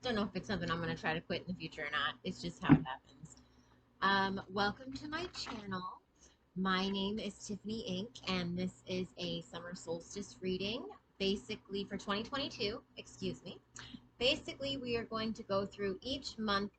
Don't know if it's something I'm going to try to quit in the future or not. It's just how it happens. Welcome to my channel. My name is Tiffany Inc., and this is a summer solstice reading, basically for 2022. Excuse me. Basically, we are going to go through each month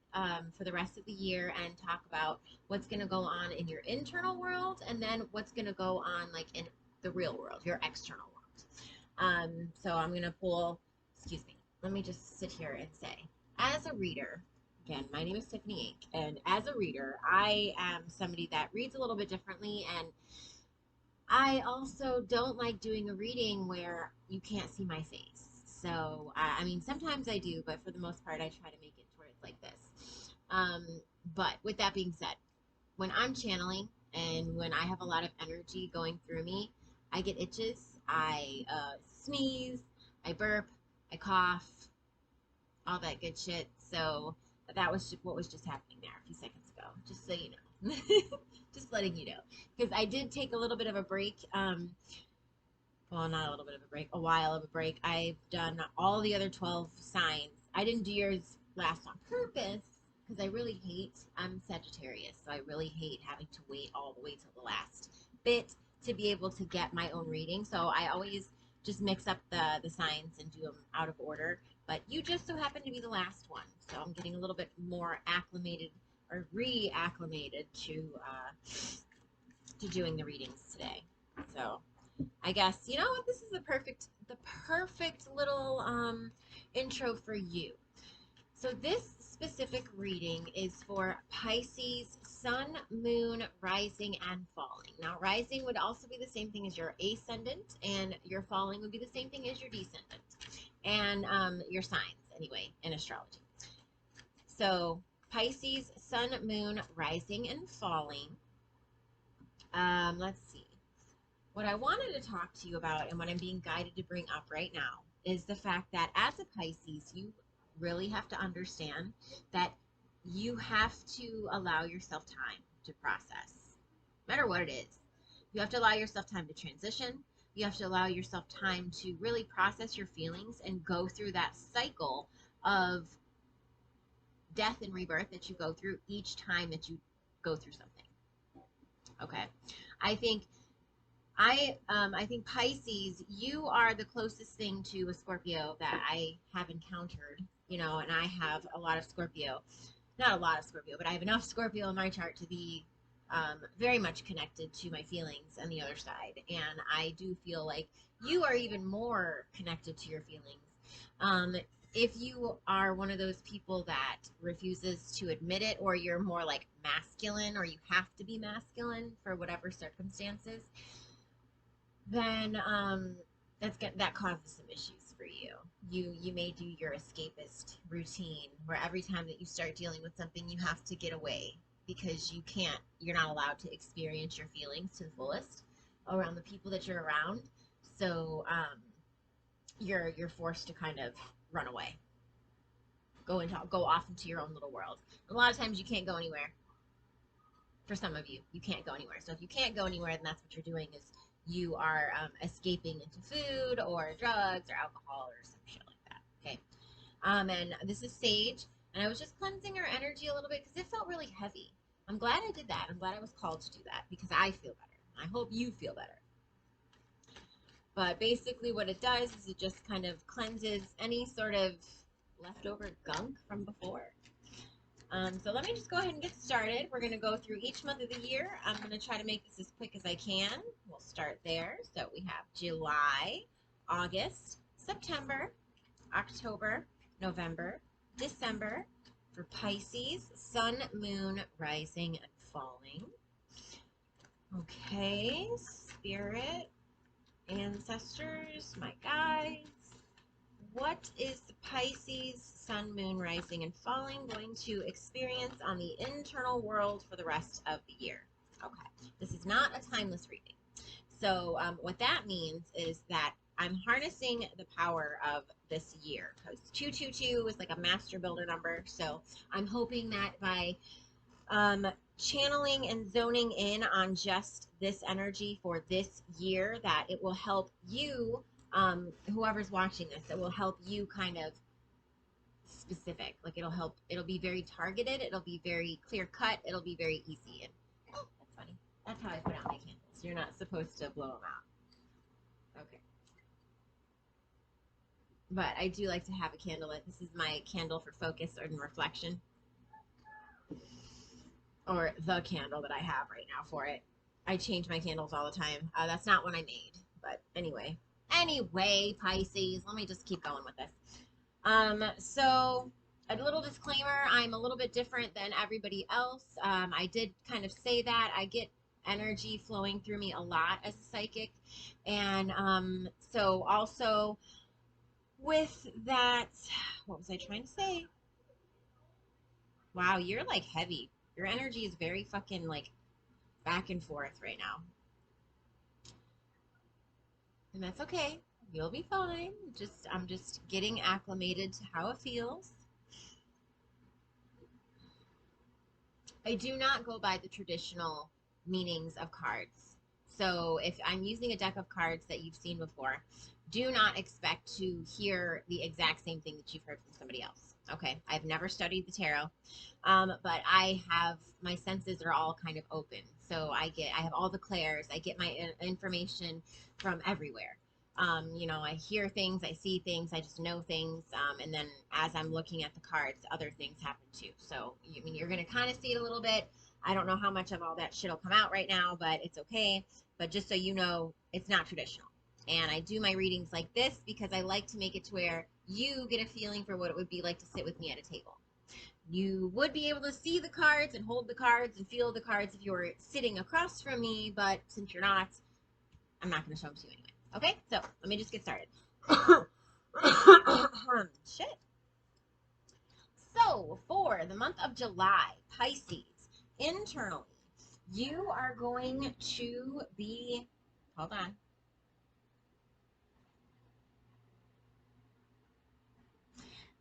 for the rest of the year and talk about what's going to go on in your internal world, and then what's going to go on like in the real world, your external world. So I'm going to pull. Excuse me. Let me just sit here and say, as a reader, again, my name is Tiffany Inc., and as a reader, I am somebody that reads a little bit differently, and I also don't like doing a reading where you can't see my face. So, I mean, sometimes I do, but for the most part, I try to make it to where it's like this. But with that being said, when I'm channeling and when I have a lot of energy going through me, I get itches, I sneeze, I burp, I cough, all that good shit. So that was what was just happening there a few seconds ago, just so you know. Just letting you know. Because I did take a little bit of a break. Well, not a little bit of a break, a while of a break. I've done all the other 12 signs. I didn't do yours last on purpose because I really hate, I'm Sagittarius, so I really hate having to wait all the way till the last bit to be able to get my own reading. So I always just mix up the signs and do them out of order. But you just so happen to be the last one. So I'm getting a little bit more acclimated or reacclimated to doing the readings today. So I guess, you know what, this is the perfect little intro for you. So this specific reading is for Pisces Sun, Moon, Rising, and Falling. Now, rising would also be the same thing as your ascendant, and your falling would be the same thing as your descendant, and your signs, anyway, in astrology. So Pisces, Sun, Moon, Rising, and Falling. Let's see. What I wanted to talk to you about and what I'm being guided to bring up right now is the fact that as a Pisces, you really have to understand that you have to allow yourself time to process, no matter what it is. You have to allow yourself time to transition. You have to allow yourself time to really process your feelings and go through that cycle of death and rebirth that you go through each time that you go through something. Okay. I think Pisces, you are the closest thing to a Scorpio that I have encountered, you know, and I have a lot of Scorpio, not a lot of Scorpio, but I have enough Scorpio in my chart to be very much connected to my feelings on the other side. And I do feel like you are even more connected to your feelings. If you are one of those people that refuses to admit it, or you're more like masculine, or you have to be masculine for whatever circumstances, then that causes some issues for you. You may do your escapist routine where every time that you start dealing with something, you have to get away because you're not allowed to experience your feelings to the fullest around the people that you're around. So you're forced to kind of run away, go off into your own little world. A lot of times you can't go anywhere. For some of you, you can't go anywhere. So if you can't go anywhere, then that's what you're doing, is you are escaping into food or drugs or alcohol or some shit like that. Okay. And this is Sage, and I was just cleansing her energy a little bit because it felt really heavy. I'm glad I did that. I'm glad I was called to do that because I feel better. I hope you feel better. But basically what it does is it just kind of cleanses any sort of leftover gunk from before. So let me just go ahead and get started. We're going to go through each month of the year. I'm going to try to make this as quick as I can. We'll start there. So we have July, August, September, October, November, December for Pisces, Sun, Moon, Rising, and Falling. Okay, Spirit, Ancestors, my guides. What is the Pisces, Sun, Moon, Rising, and Falling going to experience on the internal world for the rest of the year? Okay, this is not a timeless reading. So what that means is that I'm harnessing the power of this year, because 222 is like a master builder number. So I'm hoping that by channeling and zoning in on just this energy for this year, that it will help you, whoever's watching this, it will help you kind of specific. Like it'll be very targeted, it'll be very clear cut, it'll be very easy. And oh, that's funny. That's how I put out my candles. You're not supposed to blow them out. Okay. But I do like to have a candle lit. This is my candle for focus or reflection. Or the candle that I have right now for it. I change my candles all the time. That's not one I made. But anyway. Anyway, Pisces. Let me just keep going with this. So a little disclaimer, I'm a little bit different than everybody else. I did kind of say that. I get energy flowing through me a lot as a psychic. And so also with that, what was I trying to say? Wow, you're like heavy. Your energy is very fucking like back and forth right now. And that's okay. You'll be fine. I'm just getting acclimated to how it feels. I do not go by the traditional meanings of cards. So if I'm using a deck of cards that you've seen before, do not expect to hear the exact same thing that you've heard from somebody else. Okay, I've never studied the tarot, but my senses are all kind of open. So I have all the clairs. I get my information from everywhere. I hear things, I see things, I just know things, and then as I'm looking at the cards, other things happen too. So, you're going to kind of see it a little bit. I don't know how much of all that shit will come out right now, but it's okay. But just so you know, it's not traditional. And I do my readings like this because I like to make it to where you get a feeling for what it would be like to sit with me at a table. You would be able to see the cards and hold the cards and feel the cards if you were sitting across from me, but since you're not, I'm not going to show them to you anyway. Okay, so let me just get started. Shit. So, for the month of July, Pisces, internally, you are going to be, hold on.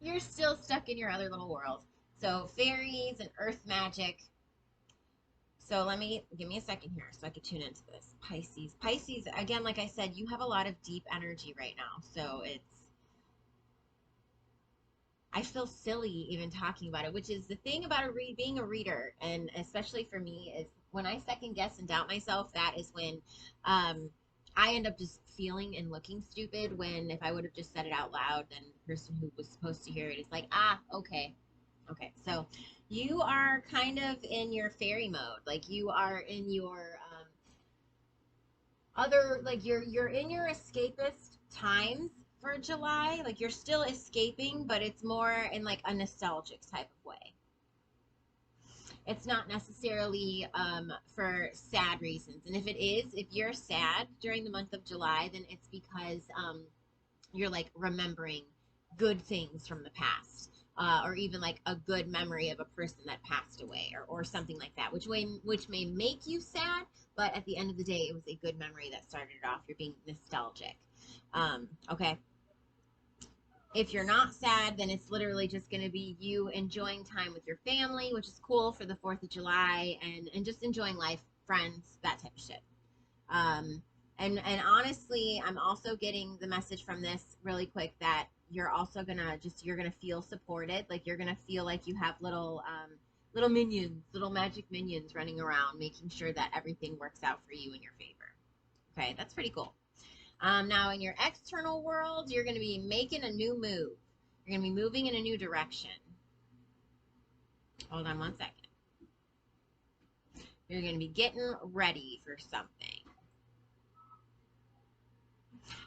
You're still stuck in your other little world. So, fairies and earth magic. So give me a second here so I can tune into this. Pisces, again, like I said, you have a lot of deep energy right now. So I feel silly even talking about it, which is the thing about being a reader, and especially for me, is when I second guess and doubt myself, that is when I end up just feeling and looking stupid, when if I would have just said it out loud, then the person who was supposed to hear it is like, okay. Okay, so you are kind of in your fairy mode. Like you are in your you're in your escapist times for July. Like you're still escaping, but it's more in like a nostalgic type of way. It's not necessarily for sad reasons. And if you're sad during the month of July, then it's because you're like remembering good things from the past. Or even like a good memory of a person that passed away, or something like that, which may make you sad, but at the end of the day, it was a good memory that started it off. You're being nostalgic. Okay. If you're not sad, then it's literally just going to be you enjoying time with your family, which is cool for the 4th of July, and just enjoying life, friends, that type of shit. And honestly, I'm also getting the message from this really quick that you're also you're gonna feel supported. Like you're gonna feel like you have little minions, little magic minions running around, making sure that everything works out for you in your favor. Okay, that's pretty cool. Now in your external world, you're gonna be making a new move. You're gonna be moving in a new direction. Hold on one second. You're gonna be getting ready for something.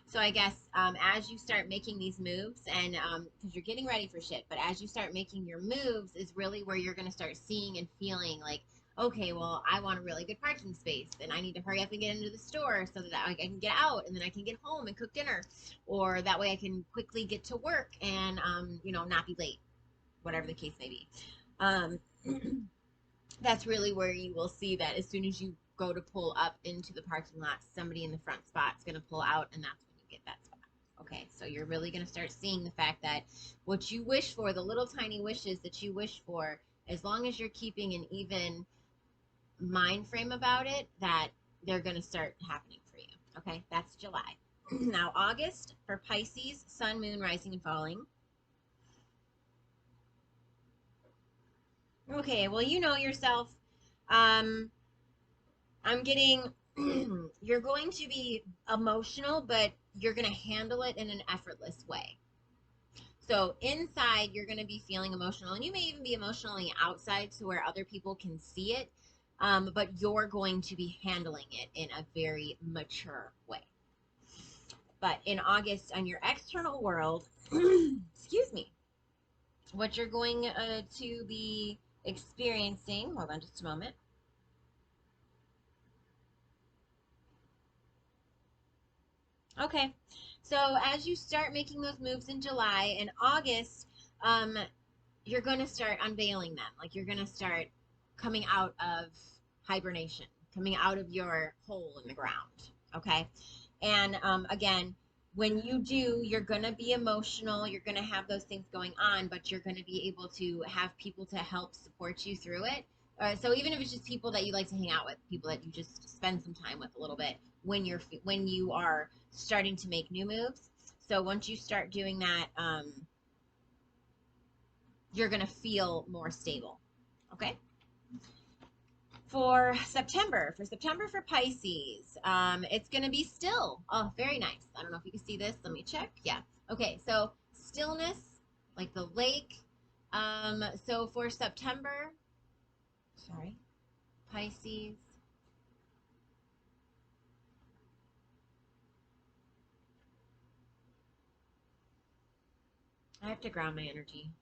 So I guess as you start making these moves, and because you're getting ready for shit, but as you start making your moves is really where you're going to start seeing and feeling like, okay, well, I want a really good parking space, and I need to hurry up and get into the store so that I can get out, and then I can get home and cook dinner, or that way I can quickly get to work and, not be late, whatever the case may be. That's really where you will see that as soon as you go to pull up into the parking lot, somebody in the front spot is going to pull out, and that's when you get that spot. Okay, so you're really going to start seeing the fact that what you wish for, the little tiny wishes that you wish for, as long as you're keeping an even mind frame about it, that they're going to start happening for you. Okay, that's July. Now, August for Pisces, Sun, Moon, Rising, and Falling. Okay, well, you know yourself. Um, I'm getting, you're going to be emotional, but you're going to handle it in an effortless way. So inside, you're going to be feeling emotional, and you may even be emotionally outside to where other people can see it. But you're going to be handling it in a very mature way. But in August, on your external world, excuse me, what you're going to be experiencing, hold on just a moment. Okay, so as you start making those moves in July and August, um, you're going to start unveiling them. Like you're going to start coming out of hibernation, coming out of your hole in the ground. Okay. And again, when you do, you're going to be emotional. You're going to have those things going on, but you're going to be able to have people to help support you through it. So even if it's just people that you like to hang out with, people that you just spend some time with a little bit when you are starting to make new moves. So once you start doing that, you're going to feel more stable. Okay. For September for Pisces, it's going to be still. Oh, very nice. I don't know if you can see this. Let me check. Yeah. Okay. So stillness, like the lake. So for September, sorry, Pisces. I have to ground my energy.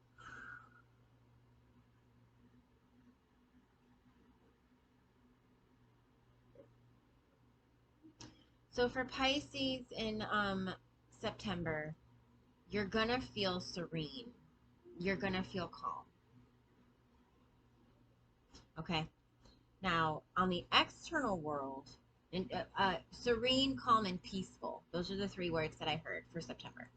So for Pisces in September, you're gonna feel serene. You're gonna feel calm. Okay. Now, on the external world, and serene, calm, and peaceful. Those are the three words that I heard for September.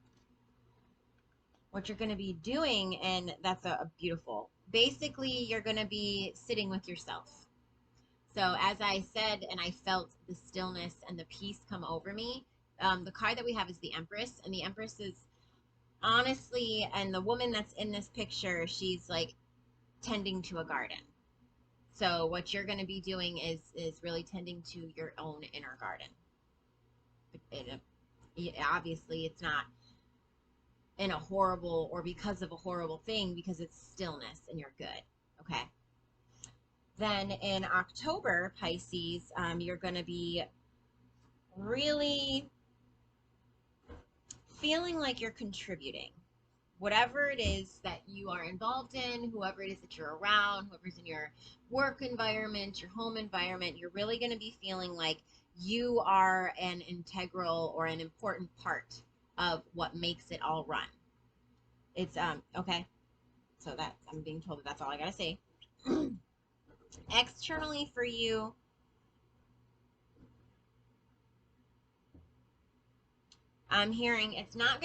What you're going to be doing, and that's a beautiful. Basically, you're going to be sitting with yourself. So, as I said, and I felt the stillness and the peace come over me. The card that we have is the Empress, and the Empress is honestly, and the woman that's in this picture, she's like tending to a garden. So what you're going to be doing is really tending to your own inner garden. Obviously, it's not in a horrible or because of a horrible thing, because it's stillness and you're good. Okay. Then in October, Pisces, you're going to be really feeling like you're contributing. Whatever it is that you are involved in, whoever it is that you're around, whoever's in your work environment, your home environment, you're really going to be feeling like you are an integral or an important part of what makes it all run. It's okay. So that I'm being told that that's all I got to say. Externally for you, I'm hearing that's not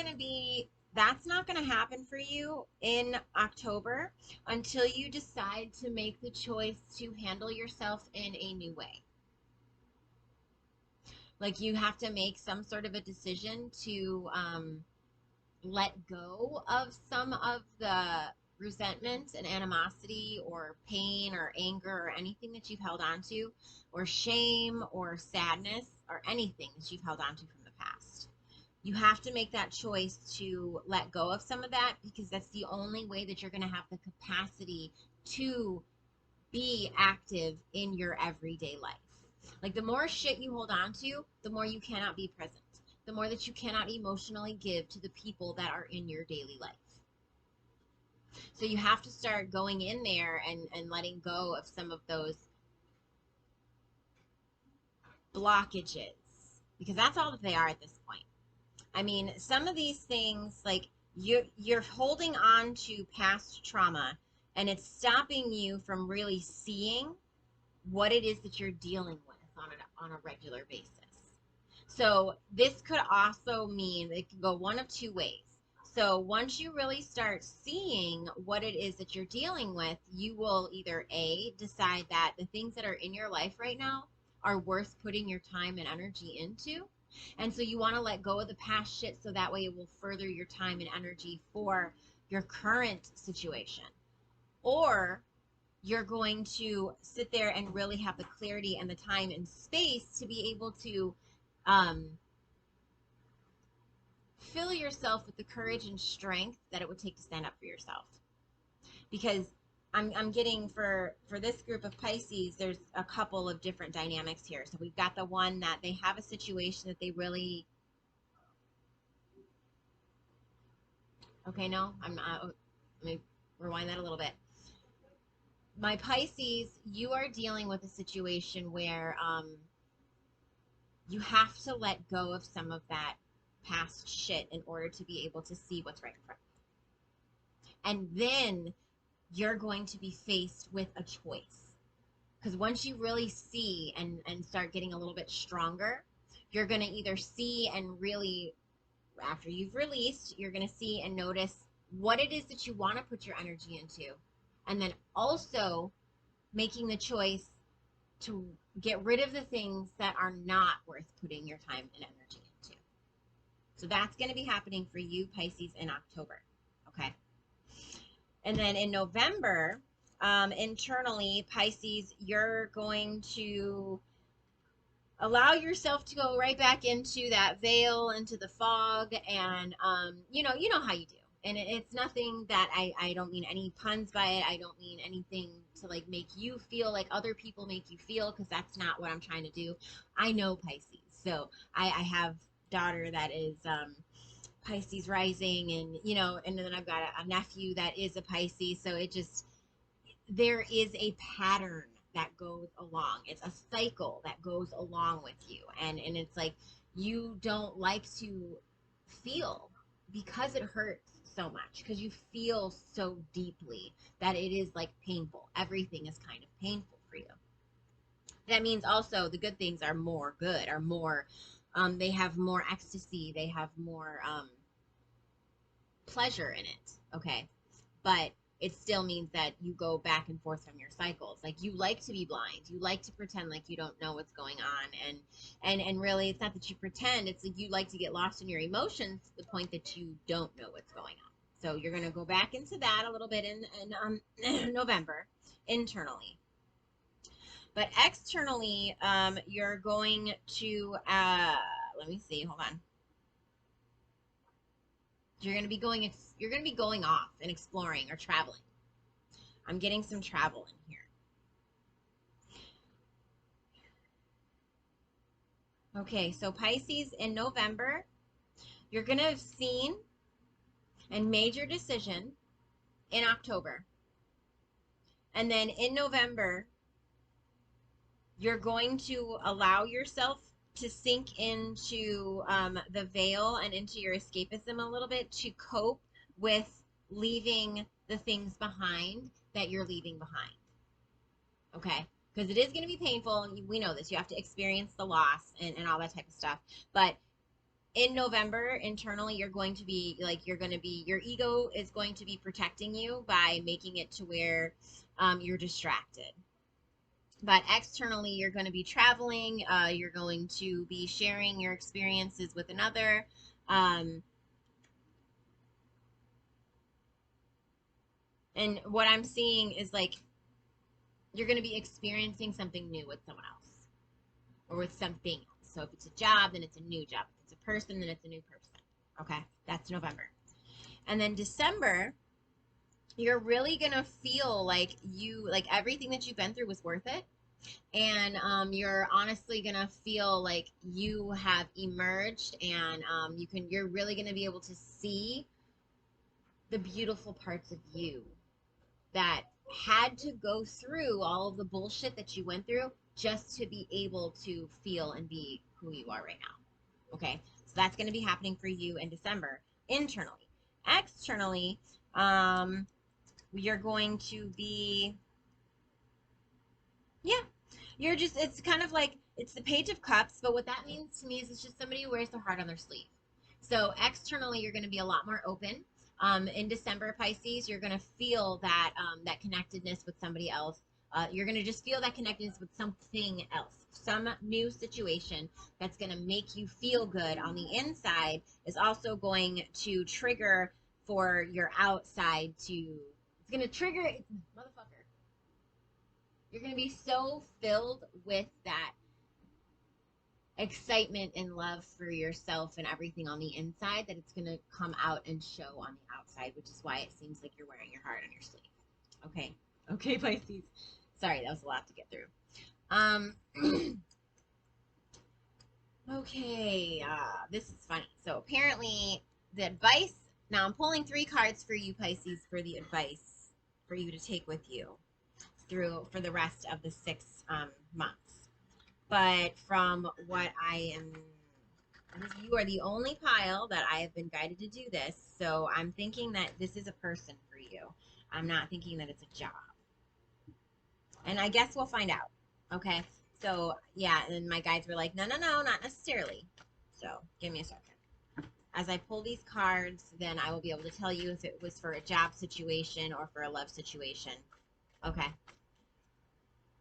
going to happen for you in October until you decide to make the choice to handle yourself in a new way. Like you have to make some sort of a decision to let go of some of the resentment and animosity or pain or anger or anything that you've held on to, or shame or sadness or anything that you've held on to from the past. You have to make that choice to let go of some of that, because that's the only way that you're going to have the capacity to be active in your everyday life. Like the more shit you hold on to, the more you cannot be present, the more that you cannot emotionally give to the people that are in your daily life. So you have to start going in there and letting go of some of those blockages, because that's all that they are at this point. I mean, some of these things, like you're holding on to past trauma, and it's stopping you from really seeing what it is that you're dealing with on a regular basis. So this could also mean it could go one of two ways. So once you really start seeing what it is that you're dealing with, you will either A, decide that the things that are in your life right now are worth putting your time and energy into. And so you want to let go of the past shit so that way it will further your time and energy for your current situation. Or you're going to sit there and really have the clarity and the time and space to be able to um, fill yourself with the courage and strength that it would take to stand up for yourself. Because I'm getting for this group of Pisces, there's a couple of different dynamics here. So we've got the one that they have a situation that they really, okay, no, I'm not, let me rewind that a little bit. My Pisces, you are dealing with a situation where you have to let go of some of that past shit in order to be able to see what's right in front of you. And then you're going to be faced with a choice. Because once you really see and start getting a little bit stronger, you're going to either see and really, after you've released, you're going to see and notice what it is that you want to put your energy into. And then also making the choice to get rid of the things that are not worth putting your time and energy into. So that's going to be happening for you, Pisces, in October. Okay. And then in November, internally, Pisces, you're going to allow yourself to go right back into that veil, into the fog, and you know how you do. And it's nothing that I don't mean any puns by it. I don't mean anything to like make you feel like other people make you feel, because that's not what I'm trying to do. I know Pisces, so I have daughter that is Pisces rising, and and then I've got a nephew that is a Pisces, so it just, there is a pattern that goes along. It's a cycle that goes along with you. And it's like, you don't like to feel, because it hurts so much, because you feel so deeply that it is like painful. Everything is kind of painful for you. That means also the good things are more good, are more, they have more ecstasy, they have more pleasure in it. Okay. But it still means that you go back and forth from your cycles. Like, you like to be blind, you like to pretend like you don't know what's going on, and really, it's not that you pretend, it's like you like to get lost in your emotions to the point that you don't know what's going on. So you're going to go back into that a little bit in November, internally. But externally, you're going to let me see, hold on. You're going to be going off and exploring or traveling. I'm getting some travel in here. Okay, so Pisces, in November, you're going to have seen and made your decision in October. And then in November, you're going to allow yourself to sink into the veil and into your escapism a little bit, to cope with leaving the things behind that you're leaving behind. Okay? Because it is going to be painful. We know this. You have to experience the loss and all that type of stuff. But in November, internally, you're going to be like, your ego is going to be protecting you by making it to where you're distracted. But externally, you're going to be traveling. You're going to be sharing your experiences with another. And what I'm seeing is like, you're going to be experiencing something new with someone else, or with something else. So if it's a job, then it's a new job. If it's a person, then it's a new person. Okay, that's November. And then December, you're really going to feel like everything that you've been through was worth it. And you're honestly going to feel like you have emerged, and you're really going to be able to see the beautiful parts of you that had to go through all of the bullshit that you went through just to be able to feel and be who you are right now. Okay, so that's going to be happening for you in December, internally. Externally, you're going to be, yeah, it's kind of like, it's the Page of Cups, but what that means to me is it's just somebody who wears their heart on their sleeve. So externally, you're going to be a lot more open. In December, Pisces, you're going to feel that that connectedness with somebody else. You're going to just feel that connectedness with something else. Some new situation that's going to make you feel good on the inside is also going to trigger for your outside to, it's going to trigger, motherfucker. You're going to be so filled with that excitement and love for yourself and everything on the inside that it's going to come out and show on the outside, which is why it seems like you're wearing your heart on your sleeve. Okay. Okay, Pisces. Sorry, that was a lot to get through. Okay, this is funny. So apparently the advice, now I'm pulling 3 cards for you, Pisces, for the advice for you to take with you through for the rest of the 6 months. But from what I am, you are the only pile that I have been guided to do this. So I'm thinking that this is a person for you. I'm not thinking that it's a job. And I guess we'll find out. Okay. So yeah, and my guides were like, no, not necessarily. So give me a second. As I pull these cards, then I will be able to tell you if it was for a job situation or for a love situation. Okay.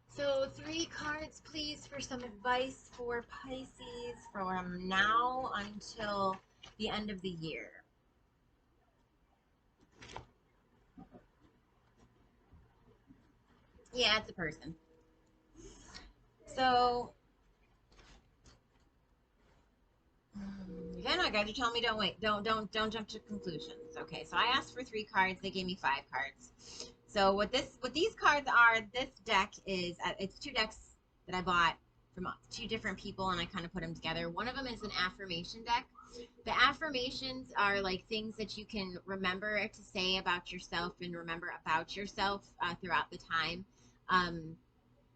So 3 cards, please, for some advice for Pisces from now until the end of the year. Yeah, it's a person. So, again, my guys are telling me don't jump to conclusions. Okay, so I asked for 3 cards. They gave me 5 cards. So what these cards are, this deck is, it's 2 decks that I bought from 2 different people, and I kind of put them together. One of them is an affirmation deck. The affirmations are like things that you can remember to say about yourself and remember about yourself throughout the time,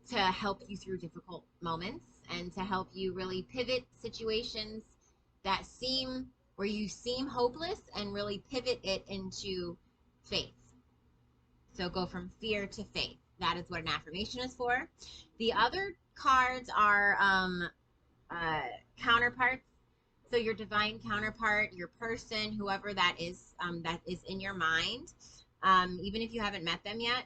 to help you through difficult moments and to help you really pivot situations that seem where you seem hopeless and really pivot it into faith. So go from fear to faith. That is what an affirmation is for. The other cards are counterparts. So your divine counterpart, your person, whoever that is in your mind, even if you haven't met them yet,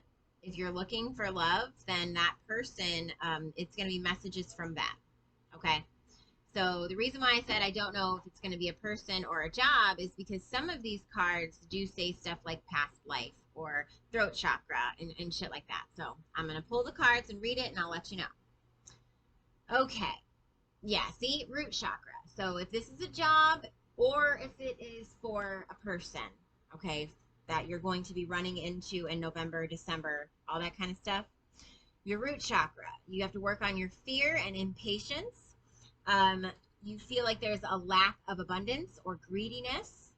if you're looking for love, then that person, it's going to be messages from that. Okay. So the reason why I said I don't know if it's going to be a person or a job is because some of these cards do say stuff like past life or throat chakra and shit like that. So I'm going to pull the cards and read it, and I'll let you know. Okay. Yeah, see, root chakra. So if this is a job or if it is for a person, okay, that you're going to be running into in November, December, all that kind of stuff. Your root chakra, you have to work on your fear and impatience. You feel like there's a lack of abundance or greediness.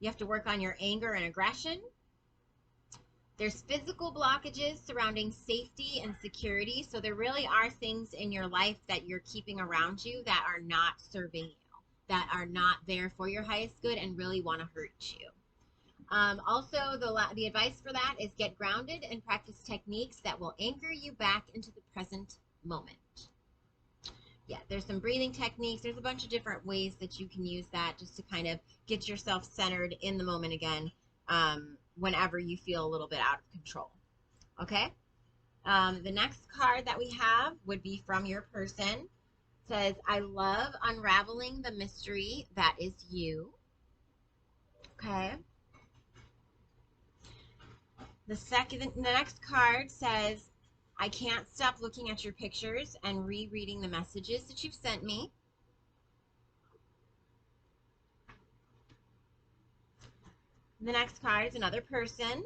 You have to work on your anger and aggression. There's physical blockages surrounding safety and security. So there really are things in your life that you're keeping around you that are not serving you, that are not there for your highest good and really want to hurt you. Also, the advice for that is get grounded and practice techniques that will anchor you back into the present moment. Yeah, there's some breathing techniques. There's a bunch of different ways that you can use that just to kind of get yourself centered in the moment again, whenever you feel a little bit out of control. Okay? The next card that we have would be from your person. It says, I love unraveling the mystery that is you. Okay? The next card says, I can't stop looking at your pictures and rereading the messages that you've sent me. The next card is another person.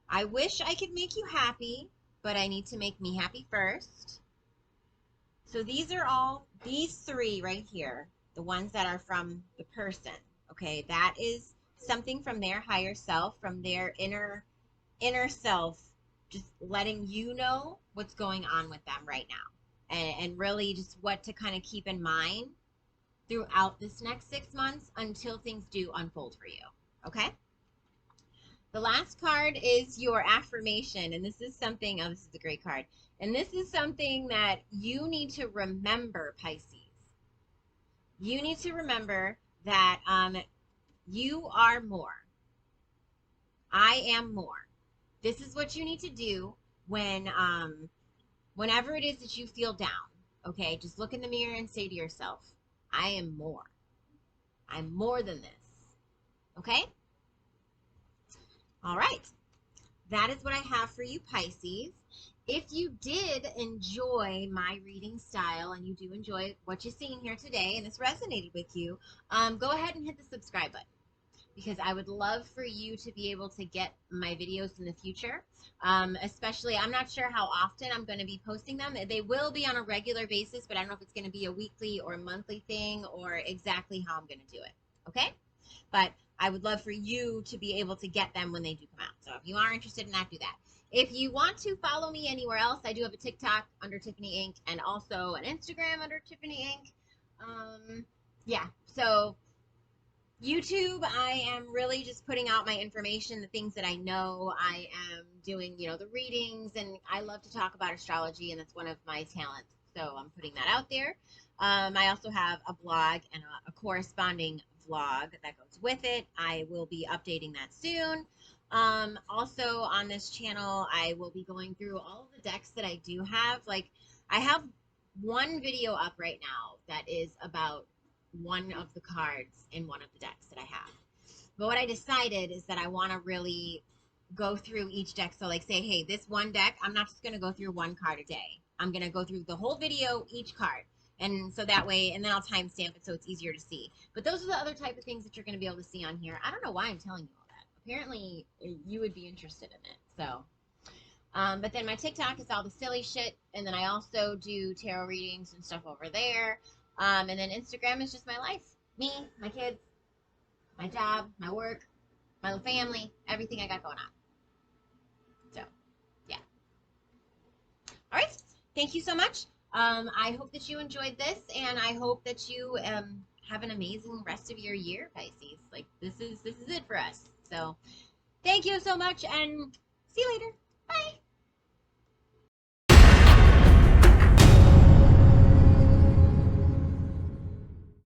I wish I could make you happy, but I need to make me happy first. So these are all, these 3 right here, the ones that are from the person. Okay, that is something from their higher self, from their inner self, just letting you know what's going on with them right now, and really just what to kind of keep in mind throughout this next 6 months until things do unfold for you. Okay. The last card is your affirmation, and this is something, oh, this is a great card, and this is something that you need to remember, Pisces. You need to remember that you are more. I am more. This is what you need to do when whenever it is that you feel down. Okay, just look in the mirror and say to yourself, I am more. I'm more than this. Okay? All right. That is what I have for you, Pisces. if you did enjoy my reading style and you do enjoy what you're seeing here today and this resonated with you, go ahead and hit the subscribe button, because I would love for you to be able to get my videos in the future. Especially, I'm not sure how often I'm going to be posting them. They will be on a regular basis, but I don't know if it's going to be a weekly or a monthly thing or exactly how I'm going to do it. Okay? But I would love for you to be able to get them when they do come out. So if you are interested in that, do that. If you want to follow me anywhere else, I do have a TikTok under Tiffany Inc. and also an Instagram under Tiffany Inc. Yeah, so YouTube, I am really just putting out my information, the things that I know. I am doing, the readings, and I love to talk about astrology, and that's one of my talents. So I'm putting that out there. I also have a blog and a corresponding vlog that goes with it. I will be updating that soon. Also on this channel, I will be going through all of the decks that I do have. Like, I have one video up right now that is about one of the cards in one of the decks that I have. But what I decided is that I want to really go through each deck. So like, say, hey, this one deck, I'm not just going to go through one card a day. I'm going to go through the whole video, each card. And so that way, and then I'll timestamp it so it's easier to see. But those are the other type of things that you're going to be able to see on here. I don't know why I'm telling you all that. Apparently, you would be interested in it. So, but then my TikTok is all the silly shit. And then I also do tarot readings and stuff over there. And then Instagram is just my life. Me, my kids, my job, my work, my family, everything I got going on. So, yeah. All right. Thank you so much. I hope that you enjoyed this, and I hope that you have an amazing rest of your year, Pisces. Like, this is it for us. So, thank you so much, and see you later.